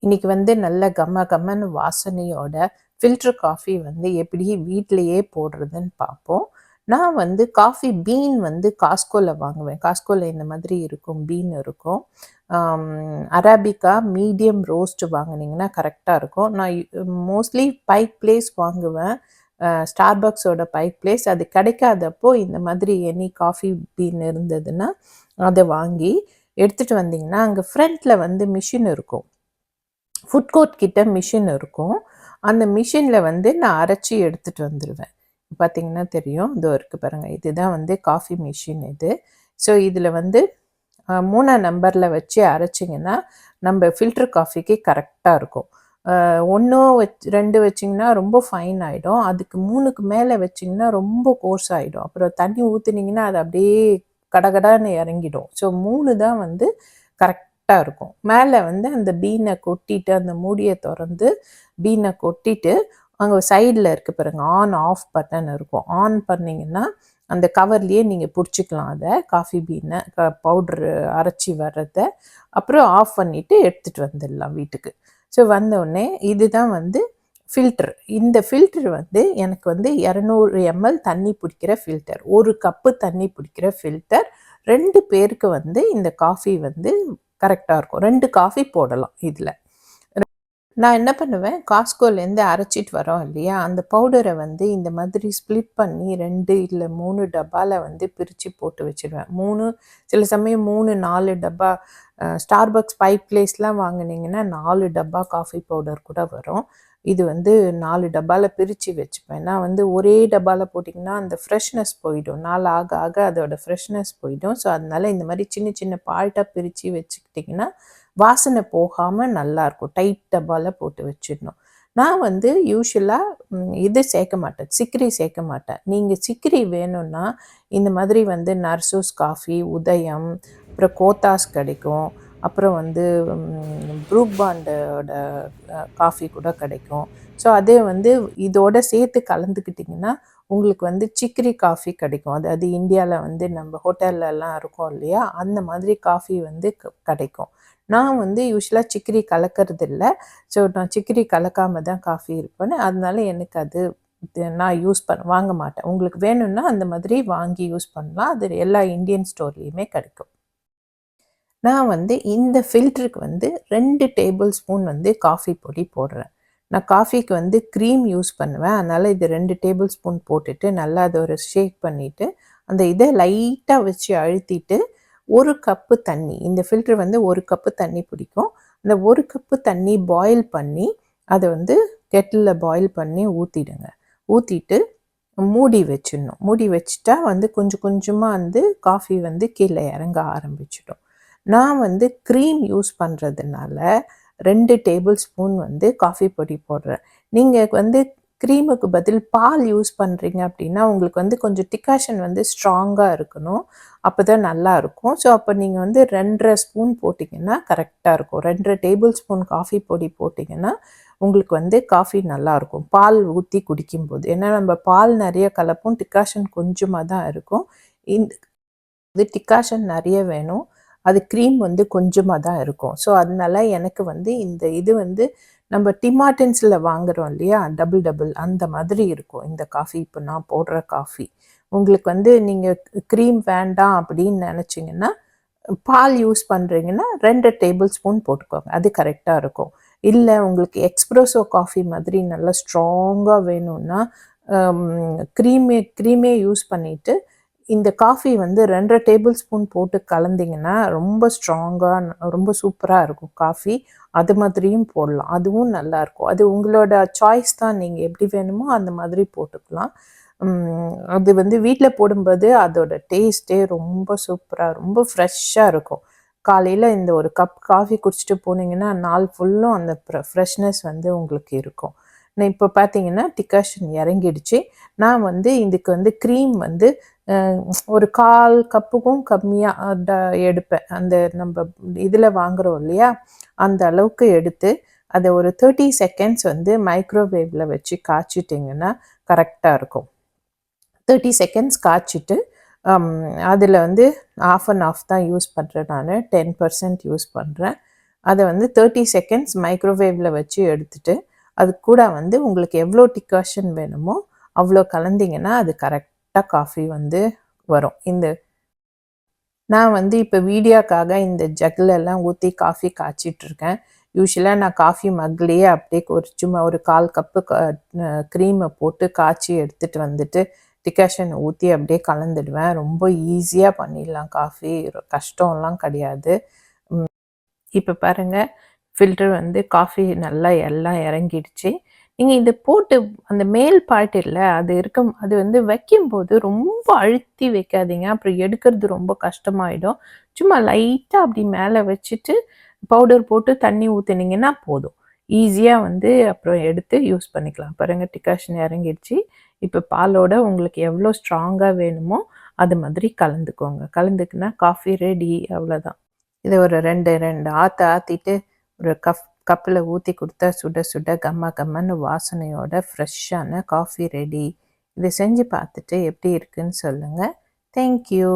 இன்னைக்கு வந்து நல்ல கம கமன்னு வாசனையோட ஃபில்டர் காஃபி வந்து எப்படி வீட்டிலேயே போடுறதுன்னு பார்ப்போம். நான் வந்து காஃபி பீன் வந்து காஸ்கோல வாங்குவேன். காஸ்கோல இந்த மாதிரி இருக்கும், பீன் இருக்கும். அராபிகா மீடியம் ரோஸ்ட் வாங்குனீங்கன்னா கரெக்ட்டா இருக்கும். நான் மோஸ்ட்லி பைக் பிளேஸ் வாங்குவேன். ஸ்டார்பக்ஸோட பைக் பிளேஸ் அது கிடைக்காதப்போ இந்த மாதிரி எனி காஃபி பீன் இருந்ததுன்னா, அத வாங்கி எடுத்துட்டு வந்தீங்கன்னா, அங்க ஃப்ரண்ட்ல வந்து மிஷின் இருக்கும். ஃபுட் கோர்ட் கிட்ட மிஷின் இருக்கும். அந்த மிஷின்ல வந்து நான் அரைச்சு எடுத்துட்டு வந்துருவேன். பார்த்தீங்கன்னா தெரியும். இதோ இருக்கு பாருங்க. இதுதான் வந்து காஃபி மிஷின் இது. ஸோ இதில வந்து 3ஆம் நம்பர்ல வச்சு அரைச்சிங்கன்னா, நம்ப ஃபில்டர் காஃபிக்கு கரெக்ட்டா இருக்கும். 1 2 வச்சிங்கன்னா ரொம்ப ஃபைன் ஆயிடும். அதுக்கு 3க்கு மேல வச்சிங்கன்னா ரொம்ப கோர்ஸ் ஆயிடும். அப்புறம் தண்ணி ஊத்துனீங்கன்னா, அது அப்படியே கடகடான்னு இறங்கிடும். ஸோ 3 தான் வந்து கரெக்ட்டா இருக்கும். மேல வந்து அந்த பீன கொட்டிட்டு, அந்த மூடிய தொறந்து பீன கொட்டிட்டு, அங்க சைடுல இருக்கு பாருங்க. ஆன், ஆஃப் பட்டன் இருக்கும். ஆன் பண்ணீங்கன்னா, அந்த கவர்லயே நீங்க புடிச்சுக்கலாம் அத. காஃபி பீன பவுடரு அரைச்சு வர்றத. அப்புறம் ஆஃப் பண்ணிட்டு எடுத்துட்டு வந்துடலாம் வீட்டுக்கு. ஸோ வந்தோனே இதுதான் வந்து ஃபில்டர். இந்த ஃபில்டர் வந்து எனக்கு வந்து 200 எம்எல் தண்ணி பிடிக்கிற ஃபில்டர். 1 கப்பு தண்ணி பிடிக்கிற ஃபில்டர். 2 பேருக்கு வந்து இந்த காஃபி வந்து கரெக்ட்டா இருக்கும். 2 காஃபி போடலாம் இதுல. நான் என்ன பண்ணுவேன், காஸ்கோலேருந்து அரைச்சிட்டு வரோம் இல்லையா, அந்த பவுடர வந்து இந்த மாதிரி ஸ்ப்ளிட் பண்ணி 2 இல்ல 3 டப்பால வந்து பிரிச்சு போட்டு வச்சுருவேன். 3 சில சமயம் 3, 4 டப்பா ஸ்டார்பக்ஸ் பைப் பிளேஸ்லாம் வாங்குனீங்கன்னா 4 டப்பா காஃபி பவுடர் கூட வரும். இது வந்து 4 டப்பால பிரிச்சு வச்சுப்பேன். நான் வந்து ஒரே டப்பால போட்டிங்கன்னா, அந்த ஃப்ரெஷ்னஸ் போயிடும். நாள் ஆக ஆக அதோட ஃப்ரெஷ்னஸ் போயிடும். ஸோ, அதனால இந்த மாரி சின்ன சின்ன பார்ட்டா பிரிச்சு வச்சுக்கிட்டிங்கன்னா, வாசனை போகாம நல்லாயிருக்கும். டைட் டப்பால போட்டு வச்சிடணும். நான் வந்து யூசுவலா இது சேர்க்க மாட்டேன். சிக்ரி சேர்க்க மாட்டேன். நீங்க சிக்ரி வேணும்னா, இந்த மாதிரி வந்து நர்சூஸ் காஃபி, உதயம், அப்புறம் கோத்தாஸ் கிடைக்கும். அப்புறம் வந்து ப்ரூக் பாண்டோட காஃபி கூட கிடைக்கும். ஸோ, அதே வந்து இதோட சேர்த்து கலந்துக்கிட்டிங்கன்னா, உங்களுக்கு வந்து சிக்ரி காஃபி கிடைக்கும். அதாவது இந்தியால வந்து நம்ம ஹோட்டல்லலாம் இருக்கும் இல்லையா? அந்த மாதிரி காஃபி வந்து கிடைக்கும். நான் வந்து யூசுவலா சிக்ரி கலக்கறதில்ல. ஸோ, நான் சிக்ரி கலக்காம தான் காஃபி இருப்பேன். அதனால எனக்கு அது நான் வாங்க மாட்டேன். உங்களுக்கு வேணும்னா அந்த மாதிரி வாங்கி யூஸ் பண்ணலாம். அது எல்லா இந்தியன் ஸ்டோர்லயுமே கிடைக்கும். நான் வந்து இந்த ஃபில்டருக்கு வந்து 2 டேபிள் ஸ்பூன் வந்து காஃபி பொடி போடுறேன். நான் காஃபிக்கு வந்து க்ரீம் யூஸ் பண்ணுவேன். அதனால இது 2 டேபிள் ஸ்பூன் போட்டுட்டு, நல்லா அத ஒரு ஷேக் பண்ணிட்டு, அந்த இத லைட்டா வச்சு அழுத்திட்டு, 1 கப்பு தண்ணி. இந்த ஃபில்டர் வந்து 1 கப்பு தண்ணி பிடிக்கும். அந்த 1 கப்பு தண்ணி பாயில் பண்ணி, அத வந்து கெட்டில்ல பாயில் பண்ணி ஊத்திடுங்க. ஊத்திட்டு மூடி வச்சிடணும். மூடி வச்சுட்டா வந்து கொஞ்சம் கொஞ்சமா வந்து காஃபி வந்து கீழ இறங்க ஆரம்பிச்சிடும். நான் வந்து க்ரீம் யூஸ் பண்ணுறதுனால 2 டேபிள் ஸ்பூன் வந்து காஃபி பொடி போடுறேன். நீங்க வந்து க்ரீமுக்கு பதில் பால் யூஸ் பண்ணுறீங்க அப்படின்னா, உங்களுக்கு வந்து கொஞ்சம் டிகாஷன் வந்து ஸ்ட்ராங்கா இருக்கணும். அப்பதான் நல்லாயிருக்கும். ஸோ, அப்போ நீங்க வந்து 2 1/2 ஸ்பூன் போட்டிங்கன்னா கரெக்ட்டா இருக்கும். 2 1/2 டேபிள் ஸ்பூன் காஃபி பொடி போட்டிங்கன்னா, உங்களுக்கு வந்து காஃபி நல்லாயிருக்கும். பால் ஊத்தி குடிக்கும்போது. ஏன்னா நம்ம பால் நெறைய கலப்போம். டிகாஷன் கொஞ்சமா தான் இருக்கும். இது டிகாஷன் நெறைய வேணும். அது க்ரீம் வந்து கொஞ்சமா தான் இருக்கும். ஸோ, அதனால எனக்கு வந்து இந்த இது வந்து நம்ம டிம் ஹார்ட்டன்ஸ்ல வாங்குறோம் இல்லையா? டபுள் டபுள் அந்த மாதிரி இருக்கும். இந்த காஃபி இப்போ நான் போடுற காஃபி. உங்களுக்கு வந்து நீங்க க்ரீம் வேண்டாம் அப்படின்னு நெனச்சீங்கன்னா, பால் யூஸ் பண்றீங்கன்னா 2 டேபிள் ஸ்பூன் போட்டுக்கோங்க. அது கரெக்ட்டா இருக்கும். இல்ல உங்களுக்கு எக்ஸ்பிரஸோ காஃபி மாதிரி நல்லா ஸ்ட்ராங்கா வேணும்னா, க்ரீமே யூஸ் பண்ணிட்டு, இந்த காஃபி வந்து 2 1/2 டேபிள் ஸ்பூன் போட்டு கலந்தீங்கன்னா, ரொம்ப ஸ்ட்ராங்கா ரொம்ப சூப்பரா இருக்கும் காஃபி. அது மாதிரியும் போடலாம். அதுவும் நல்லாயிருக்கும். அது உங்களோட சாய்ஸ் தான். நீங்க எப்படி வேணுமோ அந்த மாதிரி போட்டுக்கலாம். அது வந்து வீட்ல போடும்போது அதோட டேஸ்ட்டே ரொம்ப சூப்பரா, ரொம்ப ஃப்ரெஷ்ஷா இருக்கும். காலையில இந்த ஒரு கப் காஃபி குடிச்சிட்டு போனீங்கன்னா, நாள் ஃபுல்லும் அந்த ஃப்ரெஷ்னஸ் வந்து உங்களுக்கு இருக்கும். நான் இப்போ பார்த்தீங்கன்னா, டிகாஷன் இறங்கிடுச்சு. நான் வந்து இதுக்கு வந்து க்ரீம் வந்து அ ஒரு 1/4 கப்புக்கும் கம்மியா எடுப்பேன். அந்த நம்ப இதில வாங்குறோம் இல்லையா? அந்த அளவுக்கு எடுத்து, அத ஒரு 30 செகண்ட்ஸ் வந்து மைக்ரோவேவ்ல வச்சு காய்ச்சிட்டிங்கன்னா கரெக்ட்டா இருக்கும். 30 செகண்ட்ஸ் காய்ச்சிட்டு, அதில வந்து ஆஃப் அண்ட் ஆஃப் தான் யூஸ் பண்றேன் நானு. 10% யூஸ் பண்றேன். அத வந்து 30 செகண்ட்ஸ் மைக்ரோவேவ்ல வச்சு எடுத்துட்டு, அது கூட வந்து உங்களுக்கு எவ்வளோ டிகாஷன் வேணுமோ, அவ்வளோ கலந்தீங்கன்னா, அது கரெக்ட்டா காஃபி வந்து வரும். நான் வந்து இப்ப வீடியோக்காக இந்த ஜக்லலாம் ஊத்தி காஃபி காய்ச்சிட்டுருக்கேன். யூசுவலா நான் காஃபி மக்லயே அப்படியே சும்மா ஒரு 1/4 கப்பு க்ரீம போட்டு காய்ச்சி எடுத்துட்டு வந்துட்டு, டிகாஷன் ஊத்தி அப்படியே கலந்துடுவேன். ரொம்ப ஈஸியா பண்ணிடலாம் காஃபி. கஷ்டம்லாம் கிடையாது. இப்ப பாருங்க, ஃபில்டர் வந்து காஃபி நல்லா எல்லாம் இறங்கிடுச்சு. நீங்க இத போட்டு அந்த மேல் பார்ட் இல்ல, அது வந்து வைக்கும்போது ரொம்ப அழுத்தி வைக்காதீங்க. அப்புறம் எடுக்கிறது ரொம்ப கஷ்டமாயிடும். சும்மா லைட்டா அப்படி மேல வச்சுட்டு, பவுடர் போட்டு தண்ணி ஊத்துனீங்கன்னா போதும். ஈஸியா வந்து அப்புறம் எடுத்து யூஸ் பண்ணிக்கலாம். பாருங்க டிகாஷன் இறங்கிடுச்சு. இப்ப பாலோட உங்களுக்கு எவ்வளோ ஸ்ட்ராங்கா வேணுமோ, அது மாதிரி கலந்துக்கோங்க. கலந்துக்குனா காஃபி ரெடி அவ்வளோதான். இத ஒரு 2 ஆத்திட்டு ஒரு கப்ல ஊத்தி குடுத்தா சுட சுட கம்ம கம்மன்னு வாசனையோட ஃப்ரெஷ்ஷான காஃபி ரெடி. இத செஞ்சு பார்த்துட்டு எப்படி இருக்குன்னு சொல்லுங்க. Thank you.